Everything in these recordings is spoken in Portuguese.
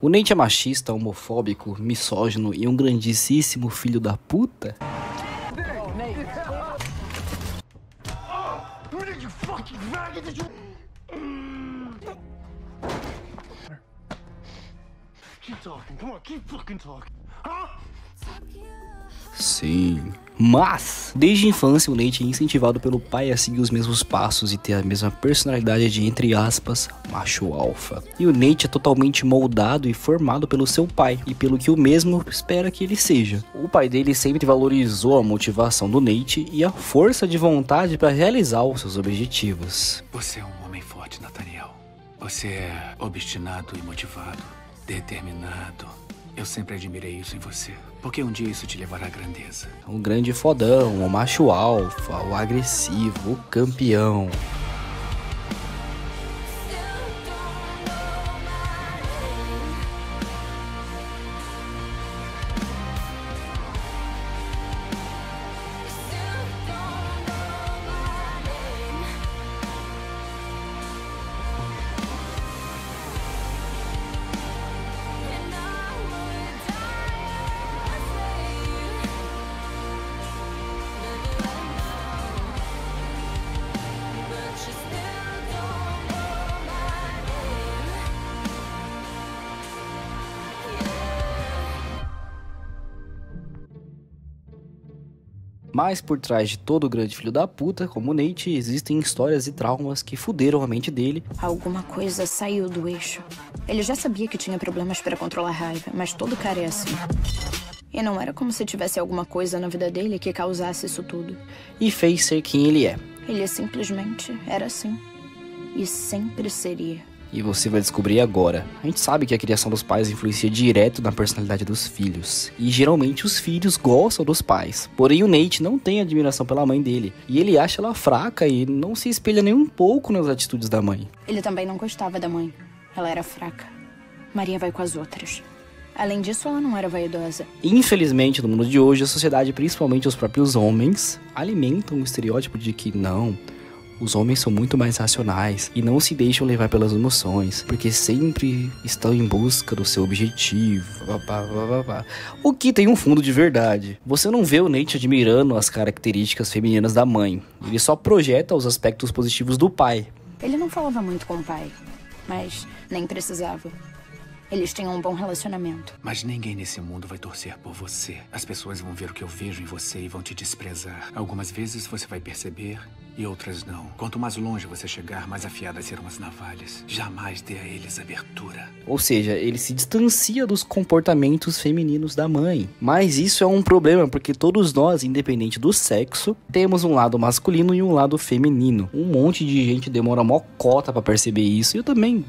O Nate é machista, homofóbico, misógino e um grandíssimo filho da puta? Sim. Mas, desde a infância, o Nate é incentivado pelo pai a seguir os mesmos passos e ter a mesma personalidade de, entre aspas, macho alfa. E o Nate é totalmente moldado e formado pelo seu pai, e pelo que o mesmo espera que ele seja. O pai dele sempre valorizou a motivação do Nate e a força de vontade para realizar os seus objetivos. Você é um homem forte, Nathaniel. Você é obstinado e motivado, determinado. Eu sempre admirei isso em você, porque um dia isso te levará à grandeza. Um grande fodão, o macho alfa, o agressivo, o campeão. Mas por trás de todo grande filho da puta, como o Nate, existem histórias e traumas que fuderam a mente dele. Alguma coisa saiu do eixo. Ele já sabia que tinha problemas para controlar a raiva, mas todo cara é assim. E não era como se tivesse alguma coisa na vida dele que causasse isso tudo. E fez ser quem ele é. Ele simplesmente era assim. E sempre seria. E você vai descobrir agora. A gente sabe que a criação dos pais influencia direto na personalidade dos filhos. E geralmente os filhos gostam dos pais. Porém o Nate não tem admiração pela mãe dele. E ele acha ela fraca e não se espelha nem um pouco nas atitudes da mãe. Ele também não gostava da mãe. Ela era fraca. Maria vai com as outras. Além disso, ela não era vaidosa. Infelizmente, no mundo de hoje, a sociedade, principalmente os próprios homens, alimentam o estereótipo de que não... Os homens são muito mais racionais e não se deixam levar pelas emoções, porque sempre estão em busca do seu objetivo. O que tem um fundo de verdade. Você não vê o Nate admirando as características femininas da mãe. Ele só projeta os aspectos positivos do pai. Ele não falava muito com o pai, mas nem precisava. Eles tinham um bom relacionamento. Mas ninguém nesse mundo vai torcer por você. As pessoas vão ver o que eu vejo em você e vão te desprezar. Algumas vezes você vai perceber e outras não. Quanto mais longe você chegar, mais afiadas serão as navalhas. Jamais dê a eles abertura. Ou seja, ele se distancia dos comportamentos femininos da mãe. Mas isso é um problema, porque todos nós, independente do sexo, temos um lado masculino e um lado feminino. Um monte de gente demora mó cota pra perceber isso. E eu também...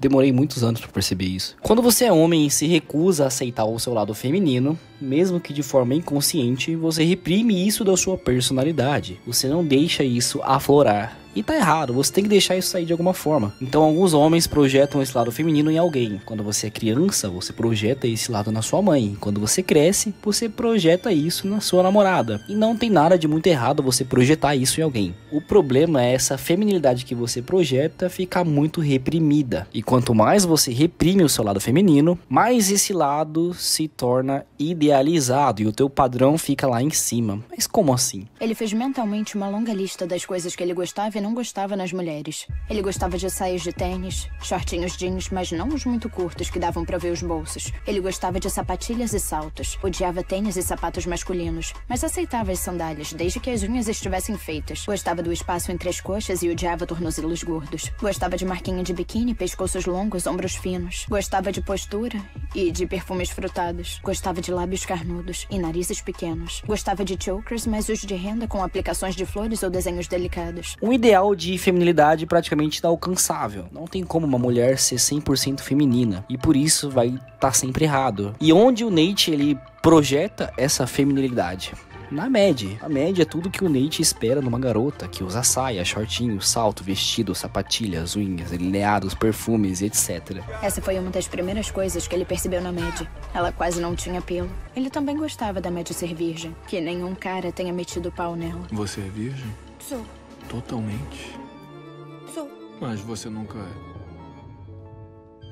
demorei muitos anos pra perceber isso. Quando você é homem e se recusa a aceitar o seu lado feminino, mesmo que de forma inconsciente, você reprime isso da sua personalidade. Você não deixa isso aflorar. E tá errado, você tem que deixar isso sair de alguma forma. Então alguns homens projetam esse lado feminino em alguém. Quando você é criança, você projeta esse lado na sua mãe. Quando você cresce, você projeta isso na sua namorada. E não tem nada de muito errado você projetar isso em alguém. O problema é essa feminilidade que você projeta ficar muito reprimida. E quanto mais você reprime o seu lado feminino, mais esse lado se torna idealizado e o teu padrão fica lá em cima. Mas como assim? Ele fez mentalmente uma longa lista das coisas que ele gostava e não gostava nas mulheres. Ele gostava de saias de tênis, shortinhos jeans, mas não os muito curtos que davam pra ver os bolsos. Ele gostava de sapatilhas e saltos. Odiava tênis e sapatos masculinos, mas aceitava as sandálias, desde que as unhas estivessem feitas. Gostava do espaço entre as coxas e odiava tornozelos gordos. Gostava de marquinha de biquíni, pescoços longos, ombros finos. Gostava de postura e de perfumes frutados. Gostava de lábios carnudos e narizes pequenos. Gostava de chokers, mas os de renda com aplicações de flores ou desenhos delicados. Um ideal de feminilidade praticamente inalcançável. Não tem como uma mulher ser 100% feminina. E por isso vai estar sempre errado. E onde o Nate ele projeta essa feminilidade? Na média. A média é tudo que o Nate espera numa garota, que usa saia, shortinho, salto, vestido, sapatilhas, unhas, delineados, perfumes, etc. Essa foi uma das primeiras coisas que ele percebeu na Maddie. Ela quase não tinha pelo. Ele também gostava da Maddie ser virgem, que nenhum cara tenha metido o pau nela. Você é virgem? Sou. Totalmente. Sou. Mas você nunca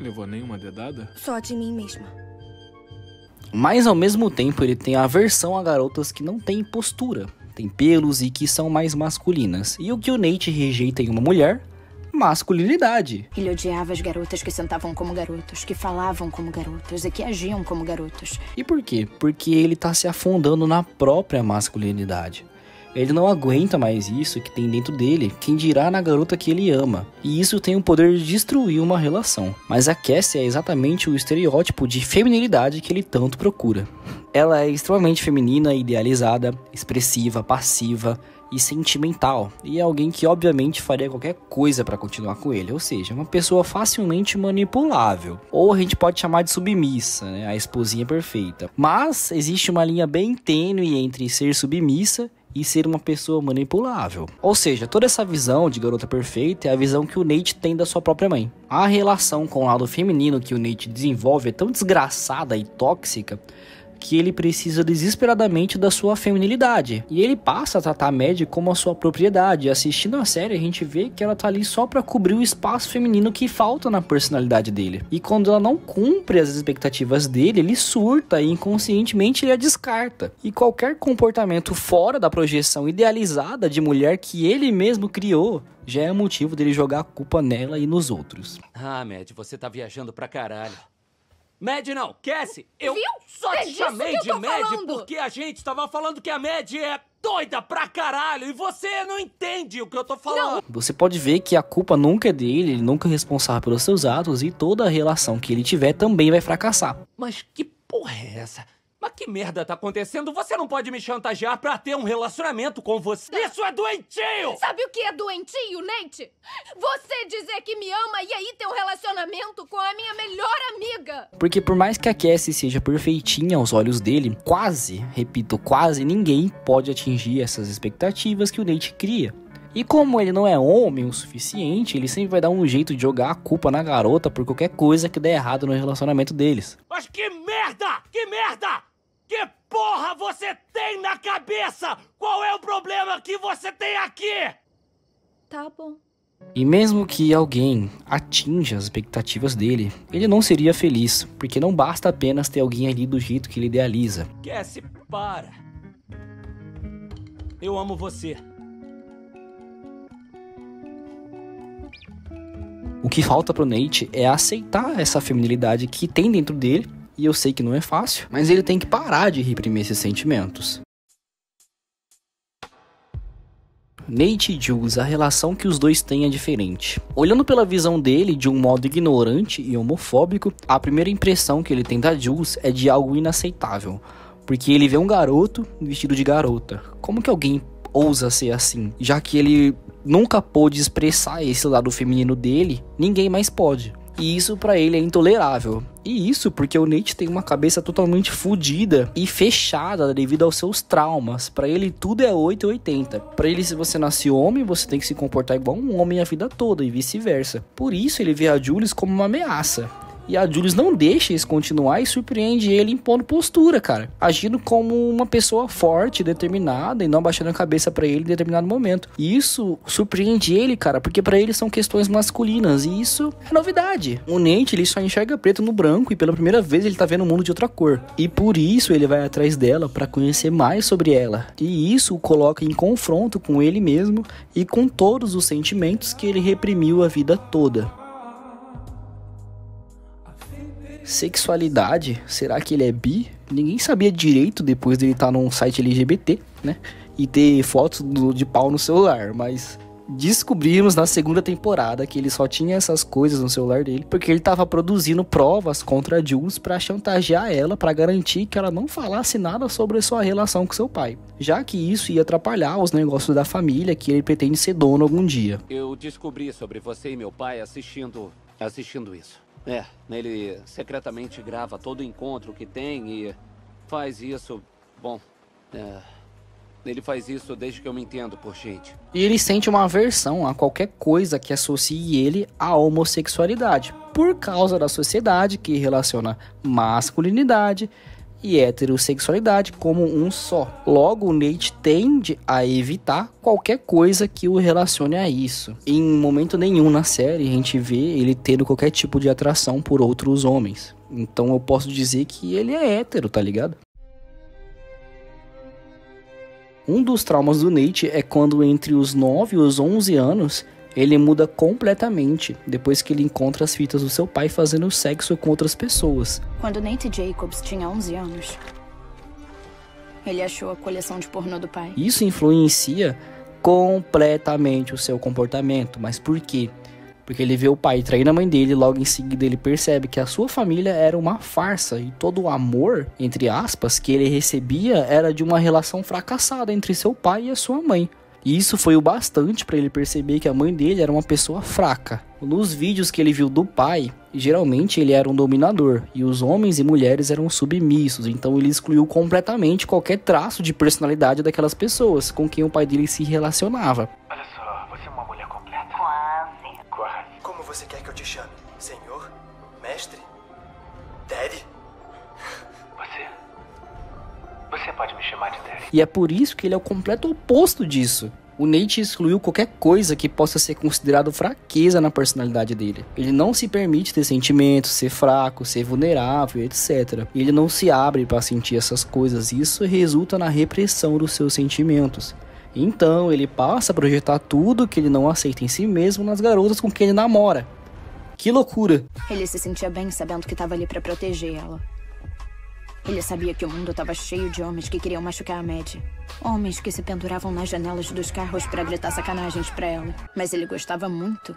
Levou nenhuma dedada? Só de mim mesma. Mas ao mesmo tempo ele tem aversão a garotas que não têm postura, têm pelos e que são mais masculinas. E o que o Nate rejeita em uma mulher? Masculinidade. Ele odiava as garotas que sentavam como garotos, que falavam como garotos e que agiam como garotos. E por quê? Porque ele tá se afundando na própria masculinidade. Ele não aguenta mais isso que tem dentro dele, quem dirá na garota que ele ama. E isso tem o poder de destruir uma relação. Mas a Cassie é exatamente o estereótipo de feminilidade que ele tanto procura. Ela é extremamente feminina, idealizada, expressiva, passiva e sentimental. E é alguém que obviamente faria qualquer coisa para continuar com ele. Ou seja, uma pessoa facilmente manipulável. Ou a gente pode chamar de submissa, né? A esposinha perfeita. Mas existe uma linha bem tênue entre ser submissa e ser uma pessoa manipulável. Ou seja, toda essa visão de garota perfeita é a visão que o Nate tem da sua própria mãe. A relação com o lado feminino que o Nate desenvolve é tão desgraçada e tóxica que ele precisa desesperadamente da sua feminilidade. E ele passa a tratar a Maddie como a sua propriedade. E assistindo a série, a gente vê que ela tá ali só pra cobrir o espaço feminino que falta na personalidade dele. E quando ela não cumpre as expectativas dele, ele surta e inconscientemente ele a descarta. E qualquer comportamento fora da projeção idealizada de mulher que ele mesmo criou já é motivo dele jogar a culpa nela e nos outros. Ah, Maddie, você tá viajando pra caralho. Maddie não, Cassie, eu Viu? só É te disso chamei que eu de tô Maddie falando. porque a gente tava falando que a Maddie é doida pra caralho e você não entende o que eu tô falando. Você pode ver que a culpa nunca é dele, ele nunca é responsável pelos seus atos e toda a relação que ele tiver também vai fracassar. Mas que porra é essa? Mas que merda tá acontecendo? Você não pode me chantagear pra ter um relacionamento com você. Isso é doentio! Sabe o que é doentio, Nate? Você dizer que me ama e aí ter um relacionamento com a minha melhor amiga. Porque por mais que a Cassie seja perfeitinha aos olhos dele, quase, repito, quase ninguém pode atingir essas expectativas que o Nate cria. E como ele não é homem o suficiente, ele sempre vai dar um jeito de jogar a culpa na garota por qualquer coisa que der errado no relacionamento deles. Mas que merda! Que merda! Que porra você tem na cabeça? Qual é o problema que você tem aqui? Tá bom. E mesmo que alguém atinja as expectativas dele, ele não seria feliz, porque não basta apenas ter alguém ali do jeito que ele idealiza. Cassie, para. Eu amo você. O que falta pro Nate é aceitar essa feminilidade que tem dentro dele, e eu sei que não é fácil, mas ele tem que parar de reprimir esses sentimentos. Nate e Jules, a relação que os dois têm é diferente. Olhando pela visão dele de um modo ignorante e homofóbico, a primeira impressão que ele tem da Jules é de algo inaceitável, porque ele vê um garoto vestido de garota. Como que alguém ousa ser assim? Já que ele nunca pôde expressar esse lado feminino dele, ninguém mais pode. E isso pra ele é intolerável. E isso porque o Nate tem uma cabeça totalmente fodida e fechada devido aos seus traumas. Pra ele tudo é 8 ou 80. Pra ele, se você nasce homem, você tem que se comportar igual um homem a vida toda e vice-versa. Por isso ele vê a Jules como uma ameaça. E a Jules não deixa isso continuar e surpreende ele impondo postura, cara. Agindo como uma pessoa forte, determinada e não abaixando a cabeça pra ele em determinado momento. E isso surpreende ele, cara, porque pra ele são questões masculinas e isso é novidade. O Nate, ele só enxerga preto no branco e pela primeira vez ele tá vendo o mundo de outra cor. E por isso ele vai atrás dela pra conhecer mais sobre ela. E isso o coloca em confronto com ele mesmo e com todos os sentimentos que ele reprimiu a vida toda. Sexualidade? Será que ele é bi? Ninguém sabia direito depois dele estar num site LGBT, né? E ter fotos de pau no celular, mas descobrimos na segunda temporada que ele só tinha essas coisas no celular dele porque ele estava produzindo provas contra a Jules para chantagear ela, para garantir que ela não falasse nada sobre a sua relação com seu pai, já que isso ia atrapalhar os negócios da família que ele pretende ser dono algum dia. Eu descobri sobre você e meu pai assistindo isso. Ele secretamente grava todo encontro que tem e faz isso... ele faz isso desde que eu me entendo por gente. E ele sente uma aversão a qualquer coisa que associe ele à homossexualidade, por causa da sociedade que relaciona masculinidade e heterossexualidade como um só. Logo, o Nate tende a evitar qualquer coisa que o relacione a isso. Em momento nenhum na série a gente vê ele tendo qualquer tipo de atração por outros homens. Então eu posso dizer que ele é hétero, tá ligado? Um dos traumas do Nate é quando entre os 9 e os 11 anos ele muda completamente depois que ele encontra as fitas do seu pai fazendo sexo com outras pessoas. Quando Nate Jacobs tinha 11 anos, ele achou a coleção de pornô do pai. Isso influencia completamente o seu comportamento. Mas por quê? Porque ele vê o pai traindo a mãe dele, logo em seguida ele percebe que a sua família era uma farsa e todo o amor, entre aspas, que ele recebia era de uma relação fracassada entre seu pai e a sua mãe. E isso foi o bastante para ele perceber que a mãe dele era uma pessoa fraca. Nos vídeos que ele viu do pai, geralmente ele era um dominador e os homens e mulheres eram submissos, então ele excluiu completamente qualquer traço de personalidade daquelas pessoas com quem o pai dele se relacionava. Olha só, você é uma mulher completa. Quase. Como você quer que eu te chame? Senhor? Mestre? Daddy? Você pode me chamar de Daddy. E é por isso que ele é o completo oposto disso. O Nate excluiu qualquer coisa que possa ser considerado fraqueza na personalidade dele. Ele não se permite ter sentimentos, ser fraco, ser vulnerável, etc. Ele não se abre para sentir essas coisas. Isso resulta na repressão dos seus sentimentos. Então ele passa a projetar tudo que ele não aceita em si mesmo nas garotas com quem ele namora. Que loucura! Ele se sentia bem sabendo que estava ali para proteger ela. Ele sabia que o mundo estava cheio de homens que queriam machucar a Maddie. Homens que se penduravam nas janelas dos carros para gritar sacanagens para ela. Mas ele gostava muito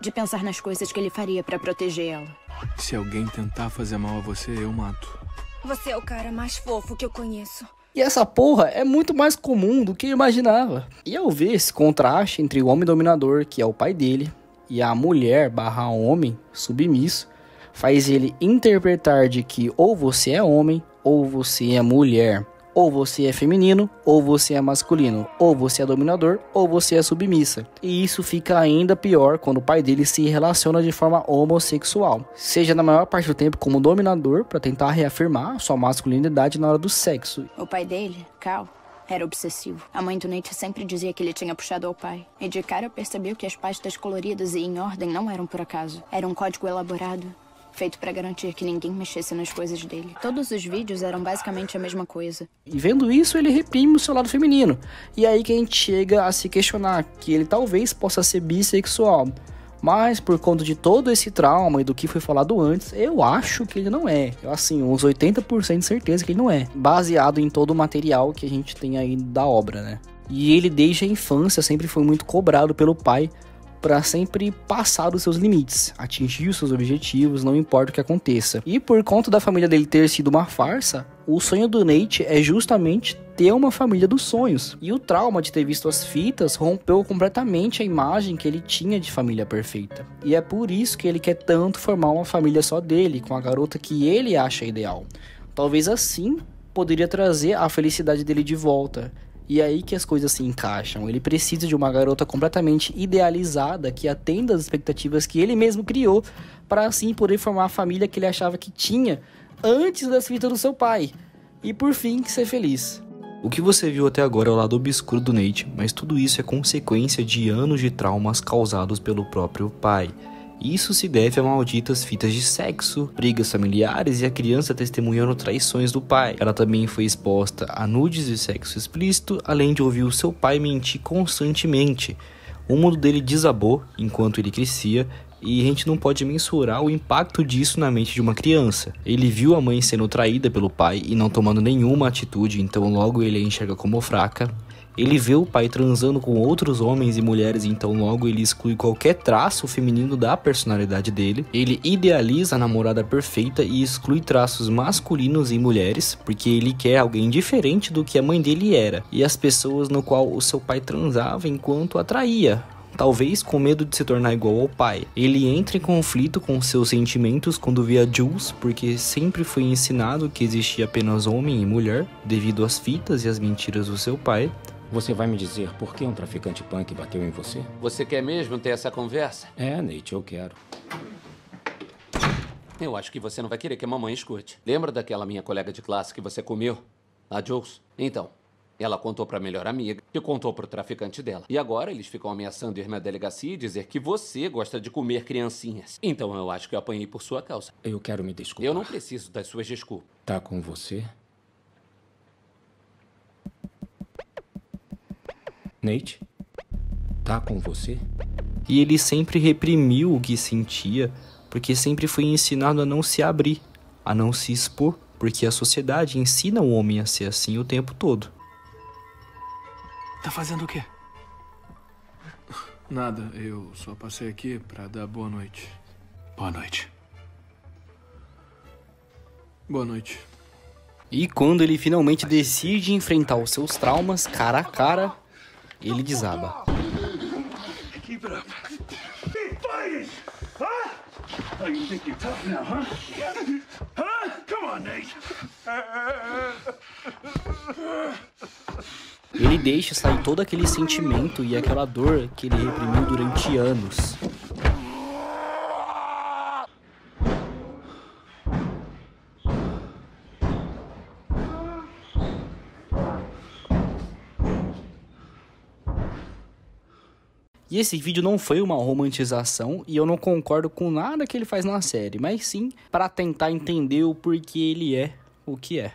de pensar nas coisas que ele faria para proteger ela. Se alguém tentar fazer mal a você, eu mato. Você é o cara mais fofo que eu conheço. E essa porra é muito mais comum do que eu imaginava. E ao ver esse contraste entre o homem dominador, que é o pai dele, e a mulher / homem submisso, faz ele interpretar de que ou você é homem, ou você é mulher, ou você é feminino, ou você é masculino, ou você é dominador, ou você é submissa. E isso fica ainda pior quando o pai dele se relaciona de forma homossexual, seja na maior parte do tempo como dominador para tentar reafirmar sua masculinidade na hora do sexo. O pai dele, Cal, era obsessivo. A mãe do Nate sempre dizia que ele tinha puxado ao pai. E de cara percebeu que as pastas coloridas e em ordem não eram por acaso. Era um código elaborado, feito para garantir que ninguém mexesse nas coisas dele. Todos os vídeos eram basicamente a mesma coisa. E vendo isso, ele reprime o seu lado feminino. E aí que a gente chega a se questionar que ele talvez possa ser bissexual. Mas por conta de todo esse trauma e do que foi falado antes, eu acho que ele não é. Assim, uns 80% de certeza que ele não é. Baseado em todo o material que a gente tem aí da obra, né? E ele desde a infância sempre foi muito cobrado pelo pai para sempre passar dos seus limites, atingir os seus objetivos, não importa o que aconteça. E por conta da família dele ter sido uma farsa, o sonho do Nate é justamente ter uma família dos sonhos. E o trauma de ter visto as fitas rompeu completamente a imagem que ele tinha de família perfeita. E é por isso que ele quer tanto formar uma família só dele, com a garota que ele acha ideal. Talvez assim poderia trazer a felicidade dele de volta. E é aí que as coisas se encaixam. Ele precisa de uma garota completamente idealizada que atenda às expectativas que ele mesmo criou para assim poder formar a família que ele achava que tinha antes das fitas do seu pai. E por fim, ser feliz. O que você viu até agora é o lado obscuro do Nate, mas tudo isso é consequência de anos de traumas causados pelo próprio pai. Isso se deve a malditas fitas de sexo, brigas familiares e a criança testemunhando traições do pai. Ela também foi exposta a nudes de sexo explícito, além de ouvir o seu pai mentir constantemente. O mundo dele desabou enquanto ele crescia, e a gente não pode mensurar o impacto disso na mente de uma criança. Ele viu a mãe sendo traída pelo pai e não tomando nenhuma atitude, então logo ele a enxerga como fraca. Ele vê o pai transando com outros homens e mulheres, então logo ele exclui qualquer traço feminino da personalidade dele. Ele idealiza a namorada perfeita e exclui traços masculinos em mulheres, porque ele quer alguém diferente do que a mãe dele era, e as pessoas no qual o seu pai transava enquanto atraía. Talvez com medo de se tornar igual ao pai. Ele entra em conflito com seus sentimentos quando vê a Jules, porque sempre foi ensinado que existia apenas homem e mulher, devido às fitas e às mentiras do seu pai. Você vai me dizer por que um traficante punk bateu em você? Você quer mesmo ter essa conversa? É, Nate, eu quero. Eu acho que você não vai querer que a mamãe escute. Lembra daquela minha colega de classe que você comeu? A Jules? Então, ela contou pra melhor amiga, que contou pro traficante dela. E agora eles ficam ameaçando ir na delegacia e dizer que você gosta de comer criancinhas. Então eu acho que eu apanhei por sua causa. Eu quero me desculpar. Eu não preciso das suas desculpas. Tá com você? Nate? Tá com você? E ele sempre reprimiu o que sentia, porque sempre foi ensinado a não se abrir, a não se expor, porque a sociedade ensina o homem a ser assim o tempo todo. Tá fazendo o quê? Nada, eu só passei aqui pra dar boa noite. Boa noite. Boa noite. E quando ele finalmente decide enfrentar os seus traumas cara a cara, ele desaba. Keep it up. Keep fighting! Huh? Oh, you think you're tough now, huh? Huh? Come on, Nate. Ele deixa sair todo aquele sentimento e aquela dor que ele reprimiu durante anos. E esse vídeo não foi uma romantização e eu não concordo com nada que ele faz na série, mas sim para tentar entender o porquê ele é o que é.